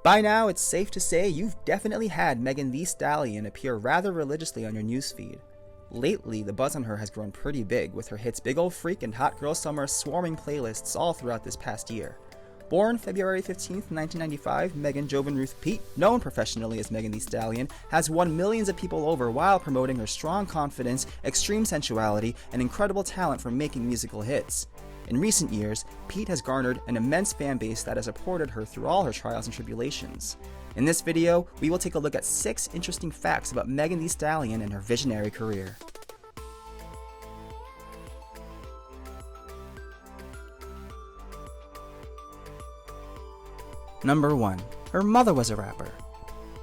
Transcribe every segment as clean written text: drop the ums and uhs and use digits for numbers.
By now, it's safe to say you've definitely had Megan Thee Stallion appear rather religiously on your newsfeed. Lately, the buzz on her has grown pretty big, with her hits Big Ol' Freak and Hot Girl Summer swarming playlists all throughout this past year. Born February 15th, 1995, Megan Jovan Ruth Pete, known professionally as Megan Thee Stallion, has won millions of people over while promoting her strong confidence, extreme sensuality, and incredible talent for making musical hits. In recent years, Pete has garnered an immense fan base that has supported her through all her trials and tribulations. In this video, we will take a look at 6 interesting facts about Megan Thee Stallion and her visionary career. Number 1. Her mother was a rapper.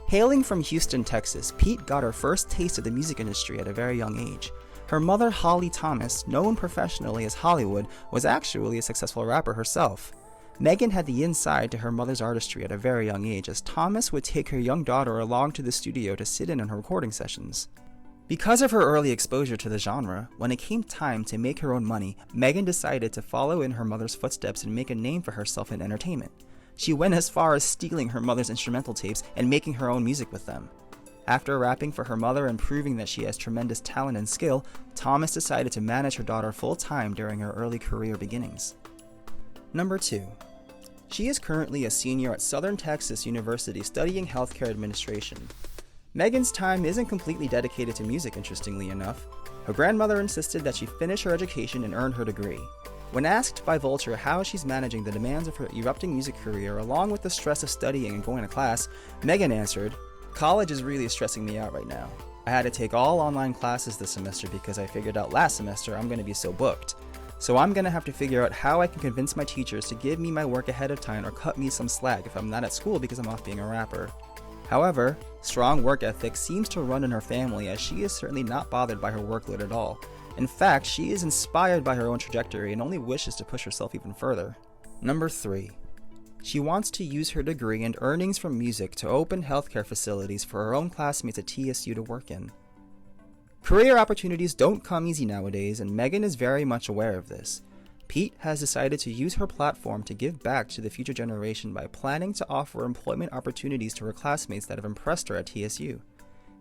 Hailing from Houston, Texas, Pete got her first taste of the music industry at a very young age. Her mother, Holly Thomas, known professionally as Hollywood, was actually a successful rapper herself. Megan had the inside to her mother's artistry at a very young age, as Thomas would take her young daughter along to the studio to sit in on her recording sessions. Because of her early exposure to the genre, when it came time to make her own money, Megan decided to follow in her mother's footsteps and make a name for herself in entertainment. She went as far as stealing her mother's instrumental tapes and making her own music with them. After rapping for her mother and proving that she has tremendous talent and skill, Thomas decided to manage her daughter full-time during her early career beginnings. Number 2. She is currently a senior at Southern Texas University studying healthcare administration. Megan's time isn't completely dedicated to music, interestingly enough. Her grandmother insisted that she finish her education and earn her degree. When asked by Vulture how she's managing the demands of her erupting music career along with the stress of studying and going to class, Megan answered, "College is really stressing me out right now. I had to take all online classes this semester because I figured out last semester I'm going to be so booked. So I'm going to have to figure out how I can convince my teachers to give me my work ahead of time or cut me some slack if I'm not at school because I'm off being a rapper." However, strong work ethic seems to run in her family, as she is certainly not bothered by her workload at all. In fact, she is inspired by her own trajectory and only wishes to push herself even further. Number 3. She wants to use her degree and earnings from music to open healthcare facilities for her own classmates at TSU to work in. Career opportunities don't come easy nowadays, and Megan is very much aware of this. Pete has decided to use her platform to give back to the future generation by planning to offer employment opportunities to her classmates that have impressed her at TSU.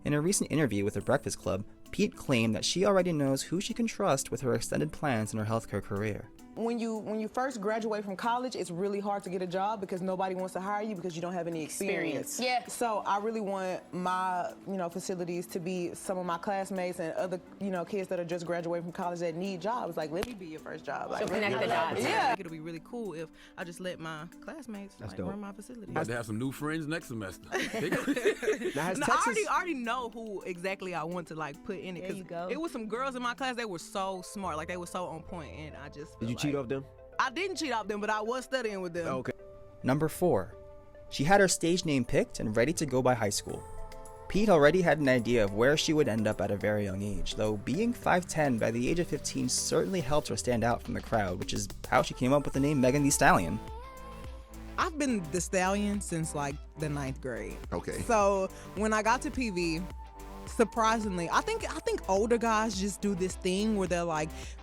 In a recent interview with The Breakfast Club, Pete claimed that she already knows who she can trust with her extended plans in her healthcare career. When you first graduate from college, it's really hard to get a job because nobody wants to hire you because you don't have any experience. Yeah. So I really want my, facilities to be some of my classmates and other, kids that are just graduating from college that need jobs. Like, let me be your first job. Like, So connect the dots. Yeah. It'll be really cool if I just let my classmates run my facility. About to have some new friends next semester. No, I already know who exactly I want to put in it. There you go. It was some girls in my class that were so smart, they were so on point, and I just Did you cheat off them? I didn't cheat off them, but I was studying with them. Okay. Number 4. She had her stage name picked and ready to go by high school. Pete already had an idea of where she would end up at a very young age, though being 5'10" by the age of 15 certainly helped her stand out from the crowd, which is how she came up with the name Megan Thee Stallion. I've been the Stallion since the 9th grade. Okay. So when I got to PV, surprisingly, I think older guys just do this thing where they're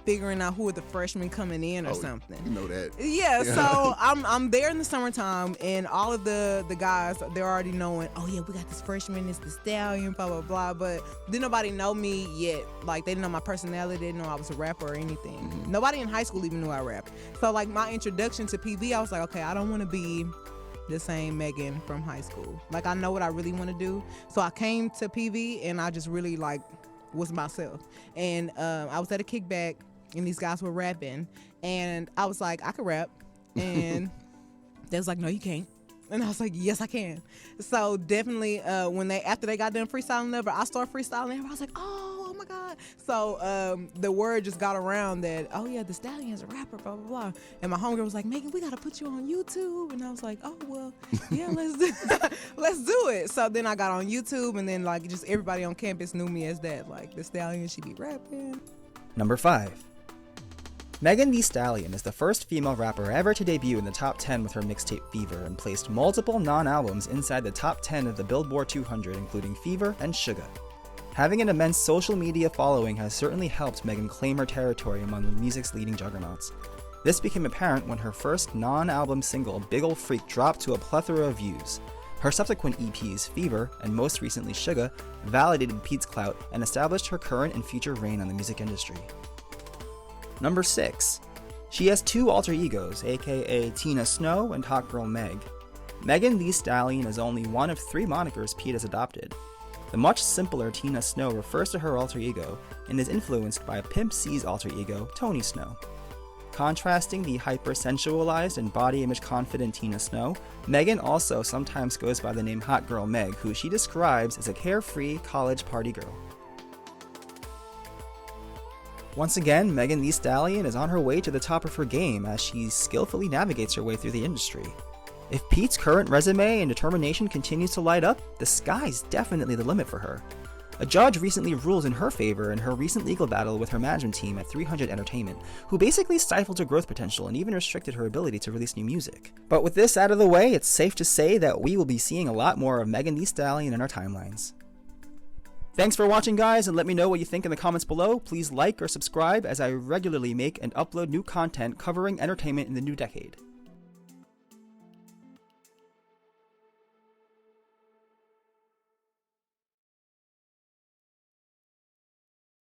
figuring out who are the freshmen coming in or something. You know that. Yeah, so I'm there in the summertime, and all of the guys, they're already knowing, oh yeah, we got this freshman, it's the Stallion, blah blah blah. But didn't nobody know me yet. They didn't know my personality, they didn't know I was a rapper or anything. Mm-hmm. Nobody in high school even knew I rapped. So my introduction to PV, I was like, okay, I don't want to be the same Megan from high school. I know what I really want to do. So I came to PV and I just really was myself. And I was at a kickback and these guys were rapping and I was like, I could rap. And they was like, no, you can't. And I was like, yes, I can. So definitely after they got done freestyling, I started freestyling. I was like, oh my God. So the word just got around that, oh yeah, the Stallion's a rapper, blah, blah, blah. And my homegirl was like, Megan, we got to put you on YouTube. And I was like, oh, well, yeah, let's do it. So then I got on YouTube and then just everybody on campus knew me as that. The Stallion, she be rapping. Number 5. Megan Thee Stallion is the first female rapper ever to debut in the top 10 with her mixtape Fever and placed multiple non-albums inside the top 10 of the Billboard 200, including Fever and Sugar. Having an immense social media following has certainly helped Megan claim her territory among music's leading juggernauts. This became apparent when her first non-album single, Big Ol' Freak, dropped to a plethora of views. Her subsequent EPs, Fever and most recently Sugar, validated Pete's clout and established her current and future reign on the music industry. Number 6. She has two alter egos, aka Tina Snow and Hot Girl Meg. Megan Thee Stallion is only one of 3 monikers Pete has adopted. The much simpler Tina Snow refers to her alter ego and is influenced by Pimp C's alter ego, Tony Snow. Contrasting the hyper-sensualized and body image confident Tina Snow, Megan also sometimes goes by the name Hot Girl Meg, who she describes as a carefree college party girl. Once again, Megan Thee Stallion is on her way to the top of her game as she skillfully navigates her way through the industry. If Pete's current resume and determination continues to light up, the sky's definitely the limit for her. A judge recently ruled in her favor in her recent legal battle with her management team at 300 Entertainment, who basically stifled her growth potential and even restricted her ability to release new music. But with this out of the way, it's safe to say that we will be seeing a lot more of Megan Thee Stallion in our timelines. Thanks for watching, guys, and let me know what you think in the comments below. Please like or subscribe as I regularly make and upload new content covering entertainment in the new decade.